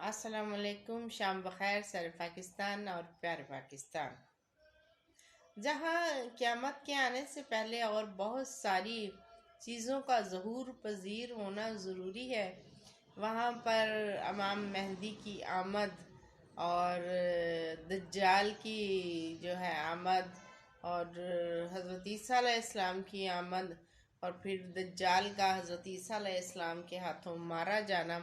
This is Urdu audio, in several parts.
السلام علیکم، شام بخیر سر پاکستان اور پیارے پاکستان، جہاں قیامت کے آنے سے پہلے اور بہت ساری چیزوں کا ظہور پذیر ہونا ضروری ہے، وہاں پر امام مہدی کی آمد اور دجال کی جو ہے آمد اور حضرت عیسیٰ علیہ السلام کی آمد اور پھر دجال کا حضرت عیسیٰ علیہ السلام کے ہاتھوں مارا جانا،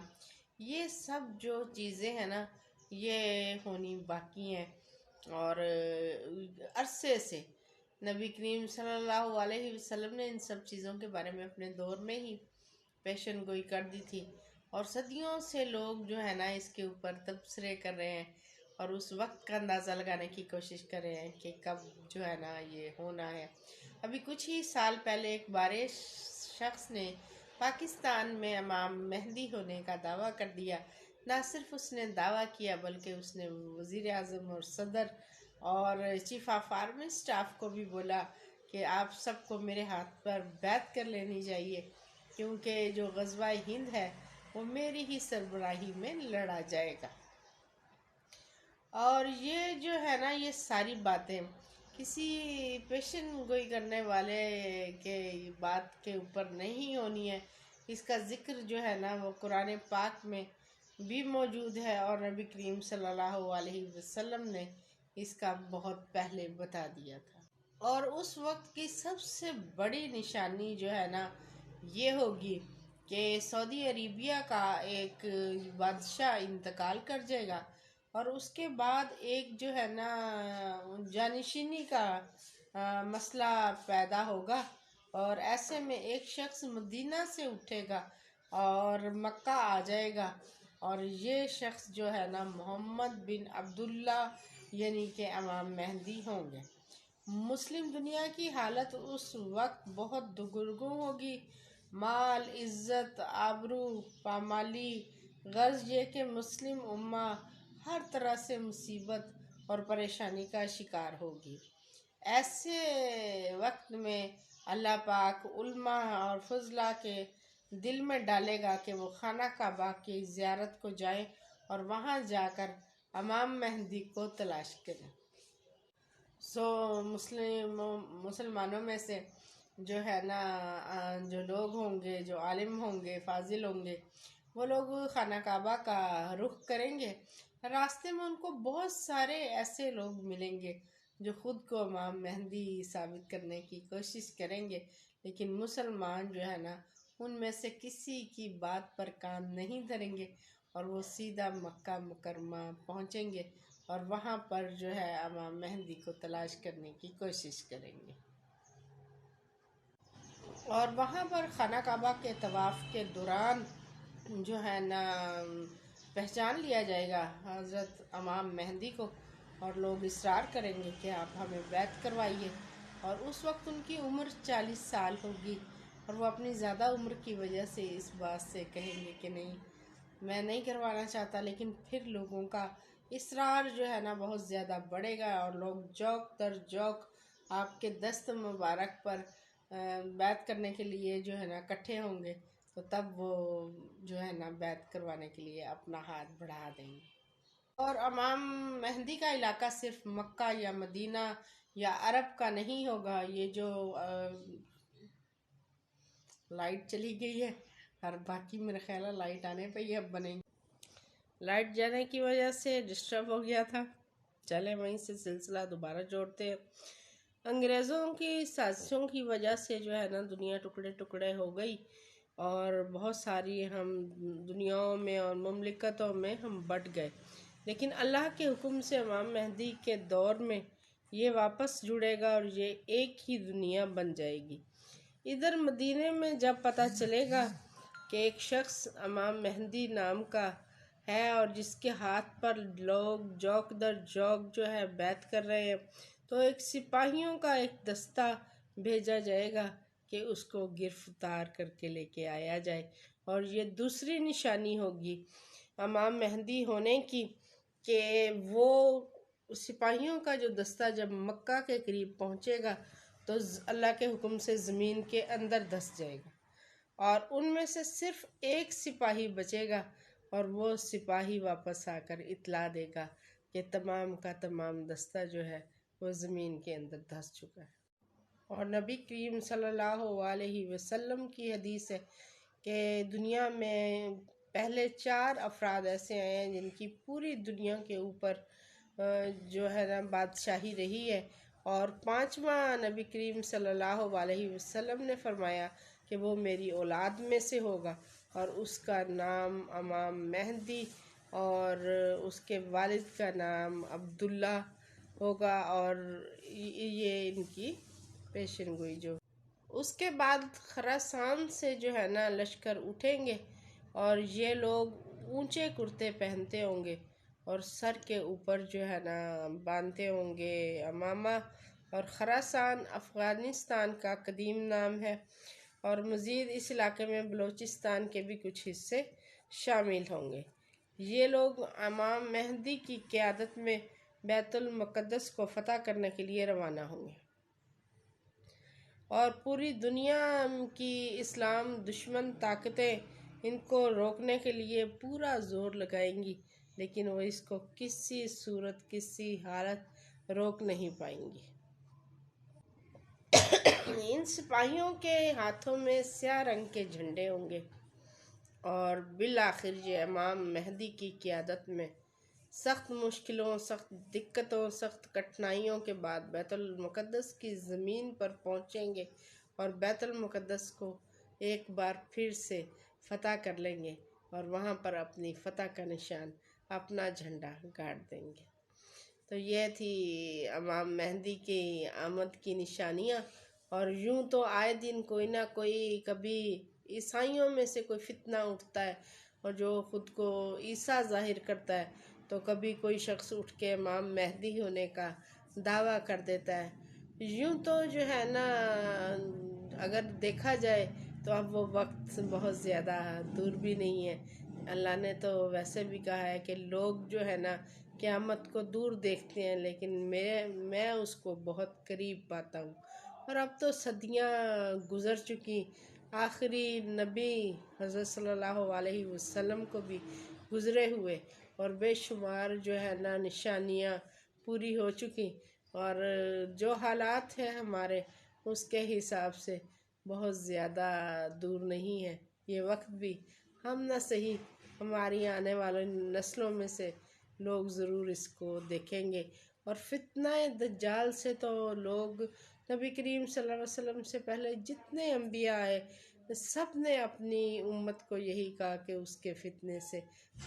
یہ سب جو چیزیں ہیں نا یہ ہونی باقی ہیں۔ اور عرصے سے نبی کریم صلی اللہ علیہ وسلم نے ان سب چیزوں کے بارے میں اپنے دور میں ہی پیشن گوئی کر دی تھی، اور صدیوں سے لوگ جو ہے نا اس کے اوپر تبصرے کر رہے ہیں اور اس وقت کا اندازہ لگانے کی کوشش کر رہے ہیں کہ کب جو ہے نا یہ ہونا ہے۔ ابھی کچھ ہی سال پہلے ایک بارش شخص نے پاکستان میں امام مہدی ہونے کا دعویٰ کر دیا۔ نہ صرف اس نے دعویٰ کیا بلکہ اس نے وزیر اعظم اور صدر اور چیف آف آرمی اسٹاف کو بھی بولا کہ آپ سب کو میرے ہاتھ پر بیعت کر لینی چاہیے، کیونکہ جو غزوہ ہند ہے وہ میری ہی سربراہی میں لڑا جائے گا۔ اور یہ جو ہے نا یہ ساری باتیں کسی پیشن گوئی کرنے والے کے بات کے اوپر نہیں ہونی ہے، اس کا ذکر جو ہے نا وہ قرآن پاک میں بھی موجود ہے، اور نبی کریم صلی اللہ علیہ وسلم نے اس کا بہت پہلے بتا دیا تھا۔ اور اس وقت کی سب سے بڑی نشانی جو ہے نا یہ ہوگی کہ سعودی عربیہ کا ایک بادشاہ انتقال کر جائے گا، اور اس کے بعد ایک جو ہے نا جانشینی کا مسئلہ پیدا ہوگا، اور ایسے میں ایک شخص مدینہ سے اٹھے گا اور مکہ آ جائے گا، اور یہ شخص جو ہے نا محمد بن عبداللہ یعنی کہ امام مہدی ہوں گے۔ مسلم دنیا کی حالت اس وقت بہت دگرگوں ہوگی، مال، عزت، آبرو، پامالی، غرض یہ کہ مسلم امہ ہر طرح سے مصیبت اور پریشانی کا شکار ہوگی۔ ایسے وقت میں اللہ پاک علماء اور فضلاء کے دل میں ڈالے گا کہ وہ خانہ کعبہ کی زیارت کو جائیں اور وہاں جا کر امام مہدی کو تلاش کریں۔ مسلمانوں میں سے جو ہے نا جو لوگ ہوں گے، جو عالم ہوں گے، فاضل ہوں گے، وہ لوگ خانہ کعبہ کا رخ کریں گے۔ راستے میں ان کو بہت سارے ایسے لوگ ملیں گے جو خود کو امام مہدی ثابت کرنے کی کوشش کریں گے، لیکن مسلمان جو ہے نا ان میں سے کسی کی بات پر کان نہیں دھریں گے، اور وہ سیدھا مکہ مکرمہ پہنچیں گے اور وہاں پر جو ہے امام مہدی کو تلاش کرنے کی کوشش کریں گے، اور وہاں پر خانہ کعبہ کے طواف کے دوران جو ہے نا پہچان لیا جائے گا حضرت امام مہدی کو، اور لوگ اصرار کریں گے کہ آپ ہمیں بیعت کروائیے، اور اس وقت ان کی عمر 40 سال ہوگی، اور وہ اپنی زیادہ عمر کی وجہ سے اس بات سے کہیں گے کہ نہیں میں نہیں کروانا چاہتا، لیکن پھر لوگوں کا اصرار جو ہے نا بہت زیادہ بڑھے گا، اور لوگ جوق در جوق آپ کے دست مبارک پر بیعت کرنے کے لیے جو ہے نا اکٹھے ہوں گے، تو تب وہ جو ہے نا بیعت کروانے کے لیے اپنا ہاتھ بڑھا دیں گے۔ اور امام مہدی کا علاقہ صرف مکہ یا مدینہ یا عرب کا نہیں ہوگا۔ یہ جو لائٹ چلی گئی ہے، اور باقی میرے خیال ہے لائٹ آنے پہ ہی اب بنے گی، لائٹ جانے کی وجہ سے ڈسٹرب ہو گیا تھا۔ چلے وہیں سے سلسلہ دوبارہ جوڑتے ہیں۔ انگریزوں کی سازشوں کی وجہ سے جو ہے نا دنیا ٹکڑے ٹکڑے ہو گئی، اور بہت ساری ہم دنیاؤں میں اور مملکتوں میں ہم بٹ گئے، لیکن اللہ کے حکم سے امام مہدی کے دور میں یہ واپس جڑے گا اور یہ ایک ہی دنیا بن جائے گی۔ ادھر مدینے میں جب پتہ چلے گا کہ ایک شخص امام مہدی نام کا ہے اور جس کے ہاتھ پر لوگ جوق در جوق جو ہے بیعت کر رہے ہیں، تو ایک سپاہیوں کا ایک دستہ بھیجا جائے گا کہ اس کو گرفتار کر کے لے کے آیا جائے، اور یہ دوسری نشانی ہوگی امام مہدی ہونے کی کہ وہ سپاہیوں کا جو دستہ جب مکہ کے قریب پہنچے گا تو اللہ کے حکم سے زمین کے اندر دھس جائے گا، اور ان میں سے صرف ایک سپاہی بچے گا، اور وہ سپاہی واپس آ کر اطلاع دے گا کہ تمام کا تمام دستہ جو ہے وہ زمین کے اندر دھس چکا ہے۔ اور نبی کریم صلی اللہ علیہ وسلم کی حدیث ہے کہ دنیا میں پہلے 4 افراد ایسے آئے ہیں جن کی پوری دنیا کے اوپر جو ہے نا بادشاہی رہی ہے، اور 5واں نبی کریم صلی اللہ علیہ وسلم نے فرمایا کہ وہ میری اولاد میں سے ہوگا، اور اس کا نام امام مہدی اور اس کے والد کا نام عبداللہ ہوگا، اور یہ ان کی پیشن گوئی جو اس کے بعد خراسان سے جو ہے نا لشکر اٹھیں گے، اور یہ لوگ اونچے کرتے پہنتے ہوں گے اور سر کے اوپر جو ہے نا باندھتے ہوں گے امامہ، اور خراسان افغانستان کا قدیم نام ہے، اور مزید اس علاقے میں بلوچستان کے بھی کچھ حصے شامل ہوں گے۔ یہ لوگ امام مہدی کی قیادت میں بیت المقدس کو فتح کرنے کے لیے روانہ ہوں گے، اور پوری دنیا کی اسلام دشمن طاقتیں ان کو روکنے کے لیے پورا زور لگائیں گی، لیکن وہ اس کو کسی صورت کسی حالت روک نہیں پائیں گی۔ ان سپاہیوں کے ہاتھوں میں سیاہ رنگ کے جھنڈے ہوں گے، اور بالآخر یہ امام مہدی کی قیادت میں سخت مشکلوں، سخت دقتوں، سخت کٹھنائیوں کے بعد بیت المقدس کی زمین پر پہنچیں گے، اور بیت المقدس کو ایک بار پھر سے فتح کر لیں گے، اور وہاں پر اپنی فتح کا نشان، اپنا جھنڈا گاڑ دیں گے۔ تو یہ تھی امام مہدی کی آمد کی نشانیاں، اور یوں تو آئے دن کوئی نہ کوئی، کبھی عیسائیوں میں سے کوئی فتنہ اٹھتا ہے اور جو خود کو عیسیٰ ظاہر کرتا ہے، تو کبھی کوئی شخص اٹھ کے امام مہدی ہونے کا دعویٰ کر دیتا ہے۔ یوں تو جو ہے نا اگر دیکھا جائے تو اب وہ وقت بہت زیادہ دور بھی نہیں ہے۔ اللہ نے تو ویسے بھی کہا ہے کہ لوگ جو ہے نا قیامت کو دور دیکھتے ہیں، لیکن میں اس کو بہت قریب پاتا ہوں۔ اور اب تو صدیاں گزر چکی، آخری نبی حضرت صلی اللہ علیہ وسلم کو بھی گزرے ہوئے، اور بے شمار جو ہے نا نشانیاں پوری ہو چکی، اور جو حالات ہیں ہمارے اس کے حساب سے بہت زیادہ دور نہیں ہے یہ وقت بھی۔ ہم نہ صحیح، ہماری آنے والے نسلوں میں سے لوگ ضرور اس کو دیکھیں گے۔ اور فتنہ دجال سے تو لوگ، نبی کریم صلی اللہ علیہ وسلم سے پہلے جتنے انبیاء آئے سب نے اپنی امت کو یہی کہا کہ اس کے فتنے سے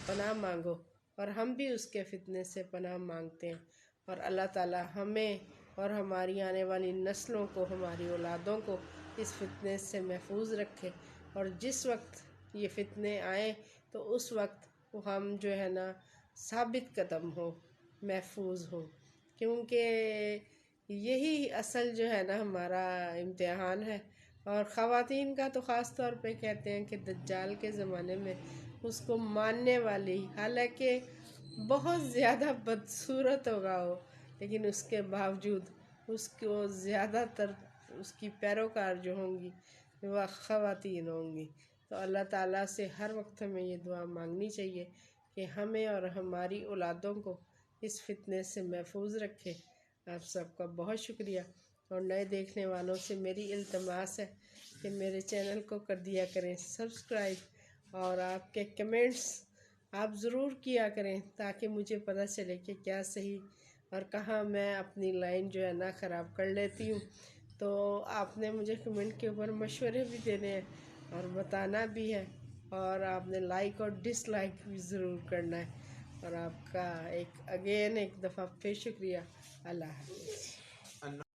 پناہ مانگو، اور ہم بھی اس کے فتنے سے پناہ مانگتے ہیں، اور اللہ تعالی ہمیں اور ہماری آنے والی نسلوں کو، ہماری اولادوں کو اس فتنے سے محفوظ رکھے، اور جس وقت یہ فتنے آئیں تو اس وقت ہم جو ہے نا ثابت قدم ہو، محفوظ ہو، کیونکہ یہی اصل جو ہے نا ہمارا امتحان ہے۔ اور خواتین کا تو خاص طور پہ کہتے ہیں کہ دجال کے زمانے میں اس کو ماننے والی، حالانکہ بہت زیادہ بدصورت ہوگا وہ، لیکن اس کے باوجود اس کو زیادہ تر اس کی پیروکار جو ہوں گی وہ خواتین ہوں گی۔ تو اللہ تعالیٰ سے ہر وقت ہمیں یہ دعا مانگنی چاہیے کہ ہمیں اور ہماری اولادوں کو اس فتنے سے محفوظ رکھے۔ آپ سب کا بہت شکریہ، اور نئے دیکھنے والوں سے میری التماس ہے کہ میرے چینل کو کر دیا کریں سبسکرائب، اور آپ کے کمنٹس آپ ضرور کیا کریں تاکہ مجھے پتہ چلے کہ کیا صحیح اور کہاں میں اپنی لائن جو ہے نا خراب کر لیتی ہوں۔ تو آپ نے مجھے کمنٹ کے اوپر مشورے بھی دینے ہیں اور بتانا بھی ہے، اور آپ نے لائک اور ڈس لائک بھی ضرور کرنا ہے، اور آپ کا ایک دفعہ پھر شکریہ۔ اللہ حافظ۔